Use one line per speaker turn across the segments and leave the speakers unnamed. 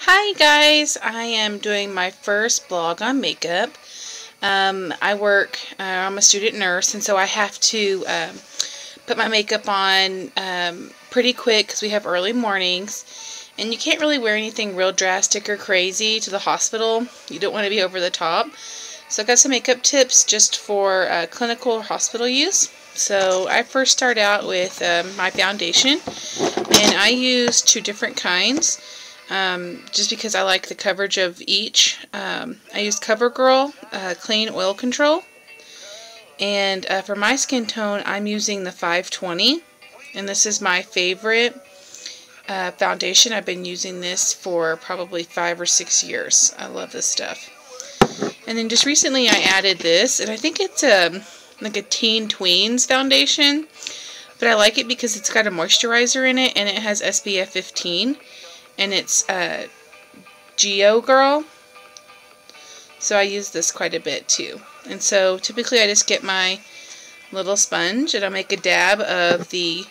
Hi guys, I am doing my first blog on makeup. I'm a student nurse, and so I have to put my makeup on pretty quick because we have early mornings. And you can't really wear anything real drastic or crazy to the hospital. You don't want to be over the top. So I got some makeup tips just for clinical or hospital use. So I first start out with my foundation, and I use two different kinds. Just because I like the coverage of each. I use CoverGirl Clean Oil Control, and for my skin tone I'm using the 520, and this is my favorite foundation. I've been using this for probably 5 or 6 years. I love this stuff. And then just recently I added this, and I think it's like a teen tweens foundation, but I like it because it's got a moisturizer in it and it has SPF 15. And it's Geo Girl, so I use this quite a bit too. And so typically I just get my little sponge and I'll make a dab of the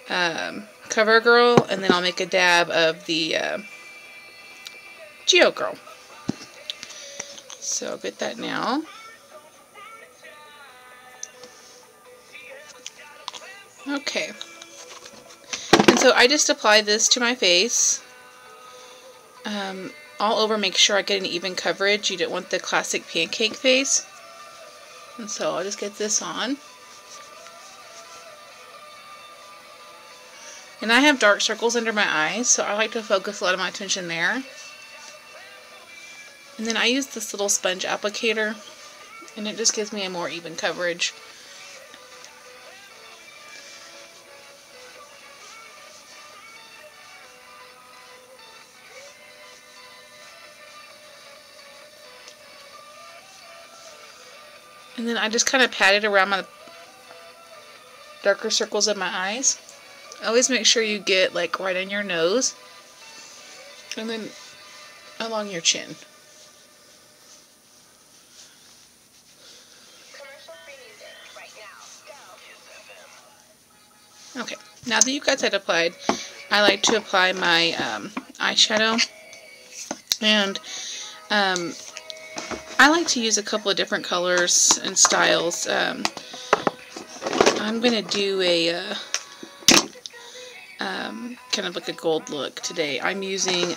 CoverGirl, and then I'll make a dab of the Geo Girl. So I'll get that now. Okay. And so I just apply this to my face, all over. Make sure I get an even coverage. You don't want the classic pancake face. And so I'll just get this on. And I have dark circles under my eyes, so I like to focus a lot of my attention there. And then I use this little sponge applicator, and it just gives me a more even coverage. And then I just kind of pat it around my darker circles of my eyes. Always make sure you get like right on your nose, and then along your chin. Okay, now that you've got that applied, I like to apply my eyeshadow. And I like to use a couple of different colors and styles. I'm going to do a kind of like a gold look today. I'm using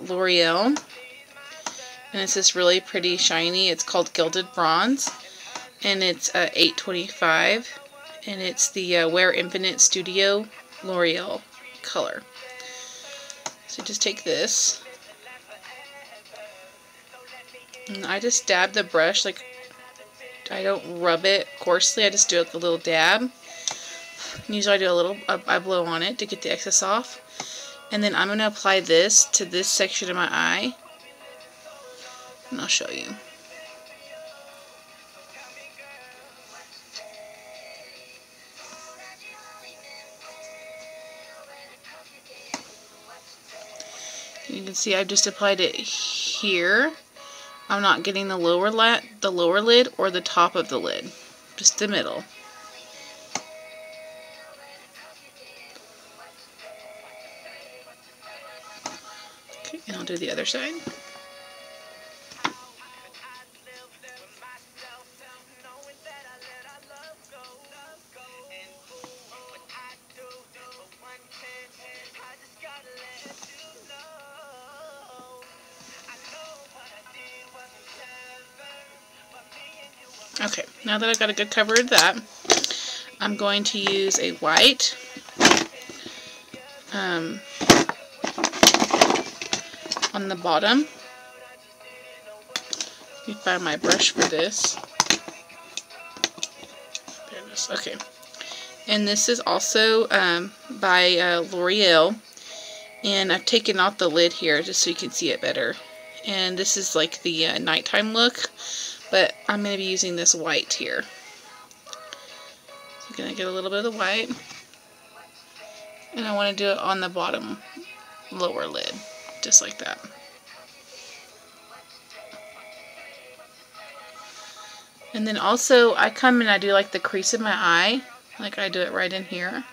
L'Oreal, and it's this really pretty shiny. It's called Gilded Bronze, and it's $8.25, and it's the Wear Infinite Studio L'Oreal color. So just take this, and I just dab the brush. Like, I don't rub it coarsely, I just do like a little dab. Usually I do a little, I blow on it to get the excess off. And then I'm going to apply this to this section of my eye, and I'll show you. You can see I've just applied it here. I'm not getting the lower lid or the top of the lid, just the middle. Okay, and I'll do the other side. Okay, now that I've got a good cover of that, I'm going to use a white on the bottom. Let me find my brush for this. There it is. Okay. And this is also by L'Oreal, and I've taken off the lid here just so you can see it better. And this is like the nighttime look, but I'm going to be using this white here. So I'm going to get a little bit of the white, and I want to do it on the bottom lower lid, just like that. And then also I come and I do like the crease of my eye, like I do it right in here.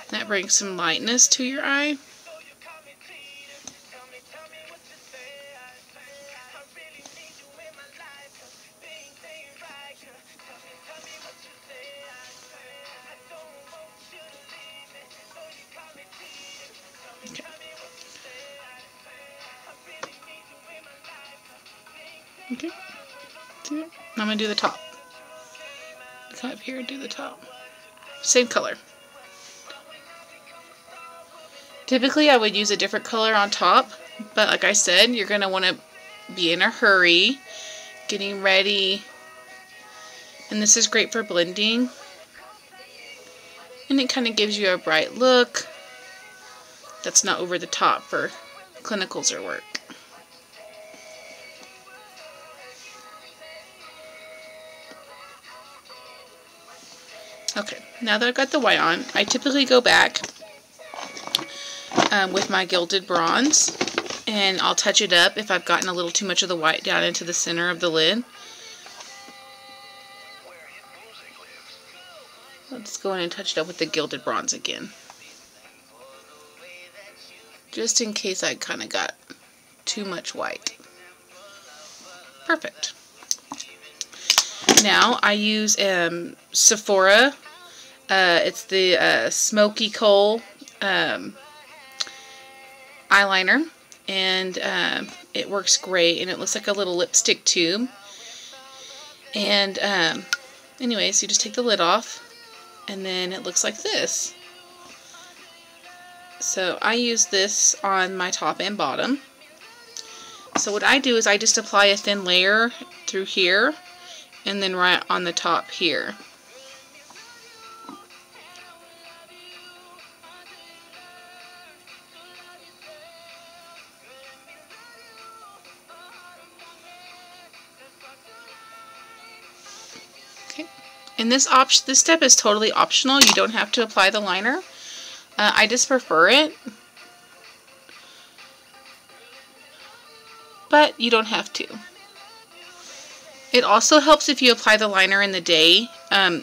That brings some lightness to your eye. Okay. See it? I'm going to do the top. Come up here and do the top. Same color. Typically I would use a different color on top, but like I said, you're going to want to be in a hurry, getting ready. And this is great for blending. And it kind of gives you a bright look that's not over the top for clinicals or work. Okay, now that I've got the white on, I typically go back with my Gilded Bronze, and I'll touch it up if I've gotten a little too much of the white down into the center of the lid. Let's go in and touch it up with the Gilded Bronze again, just in case I kind of got too much white. Perfect. Now I use Sephora. It's the Smoky Kohl eyeliner, and it works great, and it looks like a little lipstick tube. And anyways, you just take the lid off, and then it looks like this. So I use this on my top and bottom. So what I do is I just apply a thin layer through here, and then right on the top here. And this step is totally optional. You don't have to apply the liner. I just prefer it. But you don't have to. It also helps if you apply the liner in the day.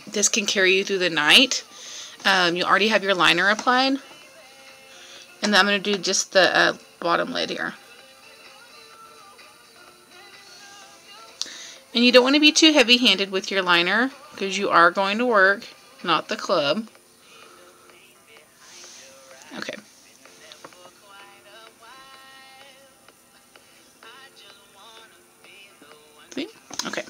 This can carry you through the night. You already have your liner applied. And then I'm going to do just the bottom lid here. And you don't want to be too heavy-handed with your liner, because you are going to work, not the club. Okay. See? Okay.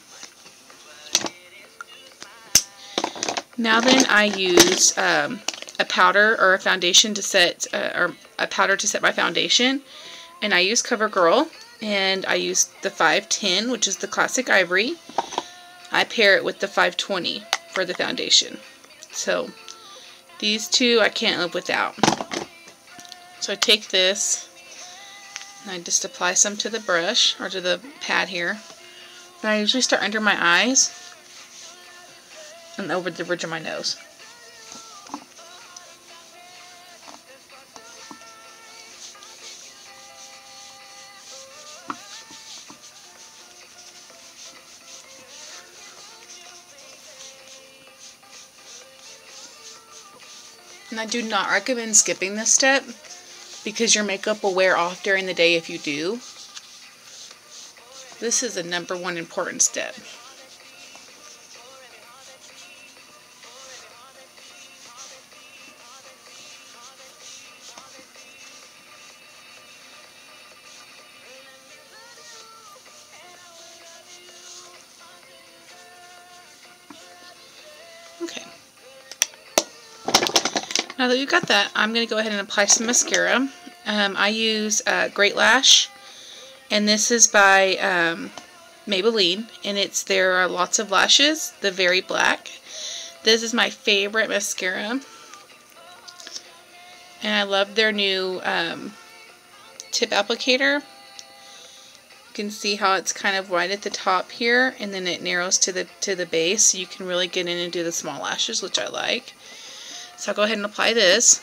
Now then I use a powder or a foundation to set, or a powder to set my foundation. And I use CoverGirl. And I use the 510, which is the classic ivory. I pair it with the 520 for the foundation. So these two I can't live without. So I take this and I just apply some to the brush, or to the pad here. And I usually start under my eyes and over the bridge of my nose. And I do not recommend skipping this step, because your makeup will wear off during the day if you do. This is the #1 important step. Okay. Now that you've got that, I'm going to go ahead and apply some mascara. I use Great Lash, and this is by Maybelline, and it's their Lots of Lashes, the Very Black. This is my favorite mascara, and I love their new tip applicator. You can see how it's kind of wide at the top here, and then it narrows to the base, so you can really get in and do the small lashes, which I like. So I'll go ahead and apply this.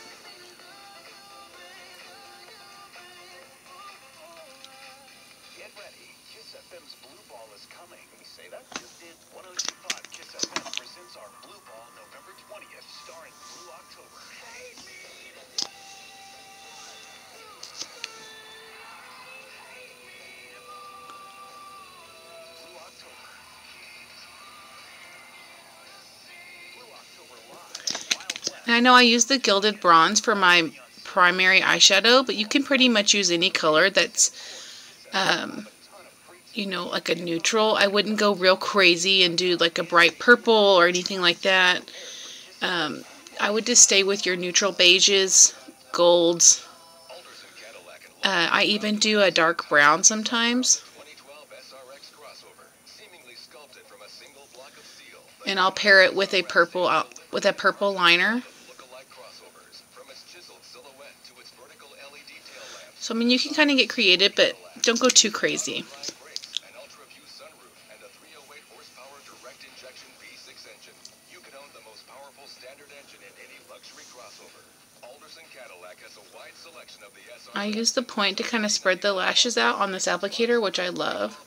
Get ready. Kiss FM's Blue Ball is coming. Say that? Just did 102.5 Kiss FM presents our Blue Ball November 20th, starring Blue October. Blue October. Blue October Live. Wild West.
And I know I use the Gilded Bronze for my primary eyeshadow, but you can pretty much use any color that's you know, like a neutral. I wouldn't go real crazy and do like a bright purple or anything like that. I would just stay with your neutral beiges, golds. I even do a dark brown sometimes. And I'll pair it with a purple liner. So I mean, you can kind of get creative, but don't go too crazy. I use the point to kind of spread the lashes out on this applicator, which I love.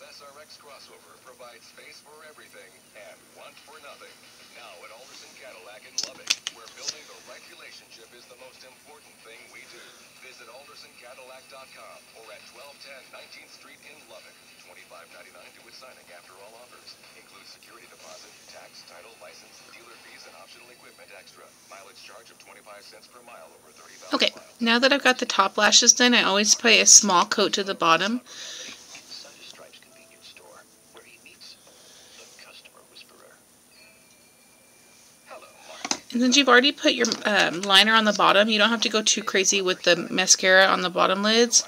AldersonCadillac.com or at 1210 19th Street in Lubbock. $25.99 due at signing after all offers. Includes security deposit, tax, title, license, dealer fees, and optional equipment extra. Mileage charge of 25 cents per mile over 30,000
Okay,
miles.
now that I've got the top lashes done, I always apply a small coat to the bottom.
Stripes convenience store, where he meets the customer whisperer. Hello, Mark.
And since you've already put your liner on the bottom, you don't have to go too crazy with the mascara on the bottom lids.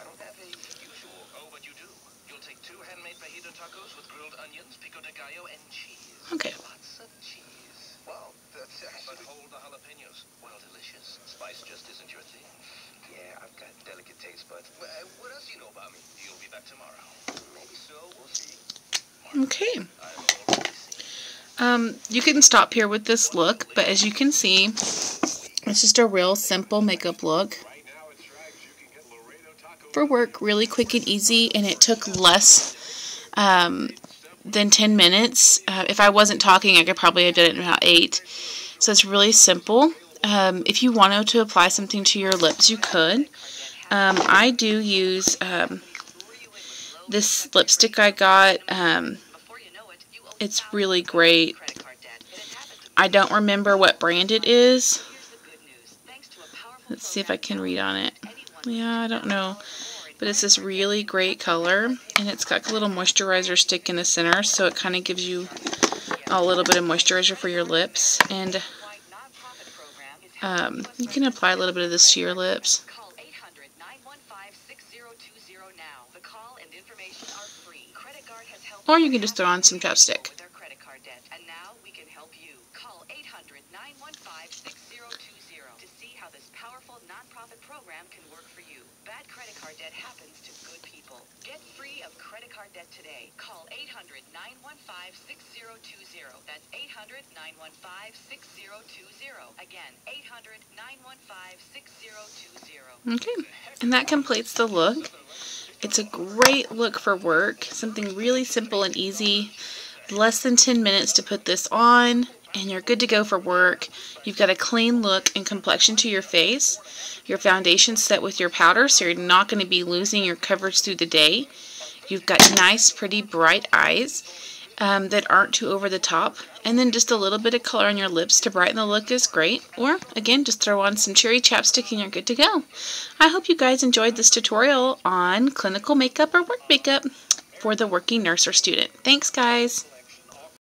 Okay.
Lots of cheese. Wow, that's but hold the jalapenos. Well, delicious. Spice just isn't your thing. Yeah, I've got delicate taste, but what else do you know about me? You'll be back tomorrow. Maybe so. We'll see.
Okay. You can stop here with this look, but as you can see, it's just a real simple makeup look. For work, really quick and easy, and it took less than 10 minutes. If I wasn't talking, I could probably have done it in about 8. So it's really simple. If you wanted to apply something to your lips, you could. I do use this lipstick I got. It's really great. I don't remember what brand it is. Let's see if I can read on it. Yeah, I don't know. But it's this really great color, and it's got a little moisturizer stick in the center, so it kind of gives you a little bit of moisturizer for your lips. And you can apply a little bit of this to your lips. Or you can just throw on some chapstick.
Bad credit card debt happens to good people. Get free of credit card debt today. Call 800-915-6020. That's 800-915-6020. Again, 800-915-6020.
Okay, and that completes the look. It's a great look for work. Something really simple and easy. Less than 10 minutes to put this on, and you're good to go for work. You've got a clean look and complexion to your face. Your foundation's set with your powder, so you're not going to be losing your coverage through the day. You've got nice, pretty, bright eyes that aren't too over the top. And then just a little bit of color on your lips to brighten the look is great. Or, again, just throw on some cherry chapstick and you're good to go. I hope you guys enjoyed this tutorial on clinical makeup or work makeup for the working nurse or student. Thanks, guys.